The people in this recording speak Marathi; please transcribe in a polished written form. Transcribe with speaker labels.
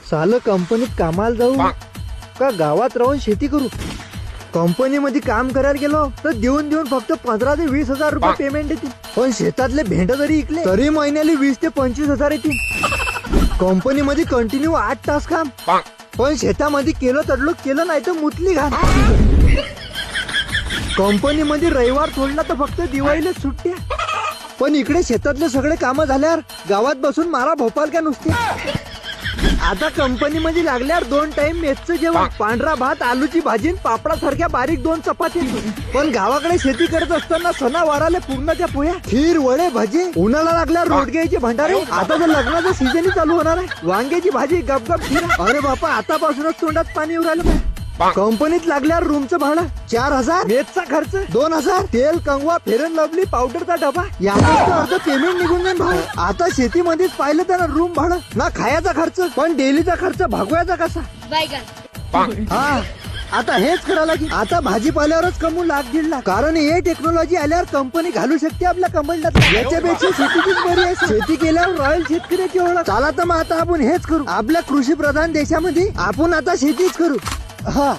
Speaker 1: सालं कंपनीत कामाला जाऊ का गावात राहून शेती करू? कंपनीमध्ये काम करायला गेलो तर देऊन देऊन फक्त 15 ते 20 हजार रुपये पेमेंट येतील. पण शेतातले भेंड जरी इकले तरी महिन्याला 20 ते 25 हजार येतील. कंपनीमध्ये कंटिन्यू 8 तास काम, पण शेतामध्ये केलं तडलो केलं नाही तर मुतली घाण. कंपनीमध्ये रविवार सोडला तर फक्त दिवाळीला सुट्ट्या, पण इकडे शेतातले सगळे कामं झाल्यावर गावात बसून मारा भोपाल का नुसते. आता कंपनीमध्ये लागल्यावर 2 टाइम मेसचं जेवण, पांढरा भात, आलूची भाजी, पापडासारख्या बारीक 2 चपाती. पण गावाकडे शेती करत असताना सणावाराला पूर्णाच्या पोह्या, खीर, वडे, भजी. उन्हाळा लागल्यावर रोडग्याचे भंडारे. आता तर लग्नाचं सीझनही चालू होणार आहे. वांग्याची भाजी, गपगप खीर. अरे बापा, आतापासूनच तोंडात पाणी येऊ राहिलं. कंपनीत लागल्यावर रूमचं भाडं 4000, मेसचा खर्च 2000, तेल, कंगवा, फेरन लवली, पावडरचा डबा, याचं अर्ध पेमेंट निघून जाईल भाऊ. आता शेतीमध्येच पाहिलं तर रूम भाडं ना खायचा खर्च, पण डेलीचा खर्च भागवायचा कसा? हा, आता हेच करावं लागेल. आता भाजीपाल्यावरच कमवू 1,00,000-1,50,000. कारण हे टेक्नॉलॉजी आल्यावर कंपनी घालू शकते आपल्या कंपनीला. याच्यापेक्षा शेतीचीच बरी आहे. शेती केल्यावर रॉयल शेतकऱ्याची ओळख. चला तर मग आता आपण हेच करू. आपल्या कृषी प्रधान देशामध्ये आपण आता शेतीच करू. हा.